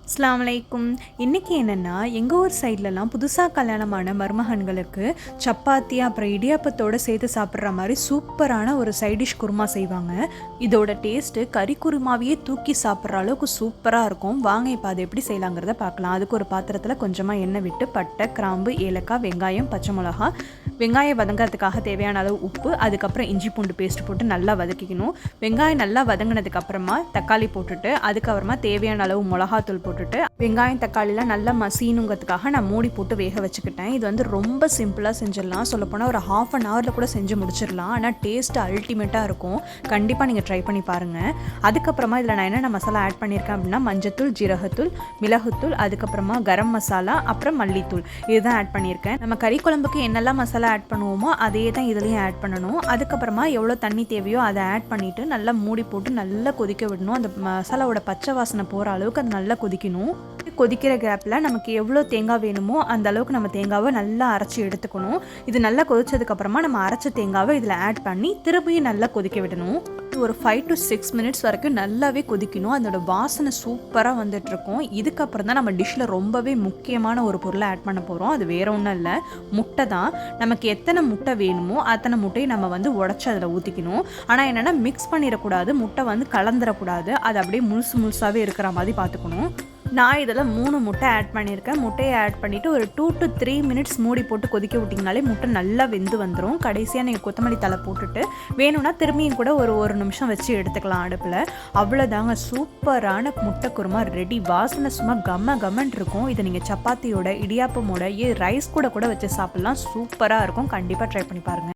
அஸ்ஸலாமு அலைக்கும். இன்றைக்கி என்னென்னா, எங்கள் ஊர் சைட்லலாம் புதுசாக கல்யாணமான மருமகன்களுக்கு சப்பாத்தி அப்புறம் இடியாப்பத்தோடு சேர்த்து சாப்பிட்ற மாதிரி சூப்பரான ஒரு சைடிஷ் குருமா செய்வாங்க. இதோட டேஸ்ட்டு கறி குருமாவையே தூக்கி சாப்பிட்ற அளவுக்கு சூப்பராக இருக்கும். வாங்க இப்போ அதை எப்படி செய்யலாங்கிறத பார்க்கலாம். அதுக்கு ஒரு பாத்திரத்தில் கொஞ்சமாக எண்ணெய் விட்டு பட்டை, கிராம்பு, ஏலக்காய், வெங்காயம், பச்சை மிளகா, வெங்காயம் வதங்கிறதுக்காக தேவையான அளவு உப்பு, அதுக்கப்புறம் இஞ்சி பூண்டு பேஸ்ட் போட்டு நல்லா வதக்கிக்கணும். வெங்காயம் நல்லா வதங்கினதுக்கப்புறமா தக்காளி போட்டுட்டு அதுக்கப்புறமா தேவையான அளவு மிளகாத்தூள் போட்டுட்டு வெங்காயம் தக்காளிலாம் நல்லா மசீனுங்கிறதுக்காக நான் மூடி போட்டு வேக வச்சுக்கிட்டேன். இது வந்து ரொம்ப சிம்பிளாக செஞ்சிடலாம். சொல்லப்போனால் ஒரு ½ அன் ஹவரில் கூட செஞ்சு முடிச்சிடலாம். ஆனால் டேஸ்ட்டு அல்டிமேட்டாக இருக்கும். கண்டிப்பாக நீங்கள் ட்ரை பண்ணி பாருங்கள். அதுக்கப்புறமா இதில் நான் என்னென்ன மசாலா ஆட் பண்ணியிருக்கேன் அப்படின்னா மஞ்சத்தூள், ஜீரகத்தூள், மிளகுத்தூள், அதுக்கப்புறமா கரம் மசாலா, அப்புறம் மல்லித்தூள், இதுதான் ஆட் பண்ணியிருக்கேன். நம்ம கறி குழம்புக்கு என்னெல்லாம் மசாலா ஆட் பண்ணுவோமோ அதே தான் இதுலேயும் ஆட் பண்ணணும். அதுக்கப்புறமா எவ்வளோ தண்ணி தேவையோ அதை ஆட் பண்ணிவிட்டு நல்லா மூடி போட்டு நல்லா கொதிக்க விடணும். அந்த மசாலாவோட பச்சை வாசனை போகிற அளவுக்கு அது நல்லா கொதிக்கணும். கொதிக்கிற கேப்பில் நமக்கு எவ்வளோ தேங்காய் வேணுமோ அந்த அளவுக்கு நம்ம தேங்காவை நல்லா அரைச்சி எடுத்துக்கணும். இது நல்லா கொதிச்சதுக்கப்புறமா நம்ம அரைச்ச தேங்காவை இதில் ஆட் பண்ணி திரும்பியும் நல்லா கொதிக்க விடணும். ஒரு 5 to 6 மினிட்ஸ் வரைக்கும் நல்லாவே கொதிக்கணும். அதோட வாசனை சூப்பராக வந்துட்டுருக்கும். இதுக்கப்புறம் தான் நம்ம டிஷ்ஷில் ரொம்பவே முக்கியமான ஒரு பொருளை ஆட் பண்ண போகிறோம். அது வேறு ஒன்றும் இல்லை, முட்டை தான். நமக்கு எத்தனை முட்டை வேணுமோ அத்தனை முட்டையை நம்ம வந்து உடச்சி அதில் ஊற்றிக்கணும். ஆனால் என்னென்னா மிக்ஸ் பண்ணிடக்கூடாது, முட்டை வந்து கலந்துடக்கூடாது. அது அப்படியே முழுசாகவே இருக்கிற மாதிரி பார்த்துக்கணும். நான் இதில் 3 முட்டை ஆட் பண்ணியிருக்கேன். முட்டையை ஆட் பண்ணிவிட்டு ஒரு 2 to 3 மினிட்ஸ் மூடி போட்டு கொதிக்க விட்டிங்கனாலே முட்டை நல்லா வெந்து வந்துடும். கடைசியாக நீங்கள் கொத்தமல்லி தழை போட்டுட்டு வேணும்னா திரும்பியும் கூட ஒரு நிமிஷம் வச்சு எடுத்துக்கலாம் அடுப்பில். அவ்வளோதாங்க, சூப்பரான முட்டை குருமா ரெடி. வாசனை சும்மா கம்மன் இருக்கும். இதை நீங்கள் சப்பாத்தியோட, இடியாப்பமோட, ரைஸ் கூட வச்சு சாப்பிட்லாம். சூப்பராக இருக்கும். கண்டிப்பாக ட்ரை பண்ணி பாருங்கள்.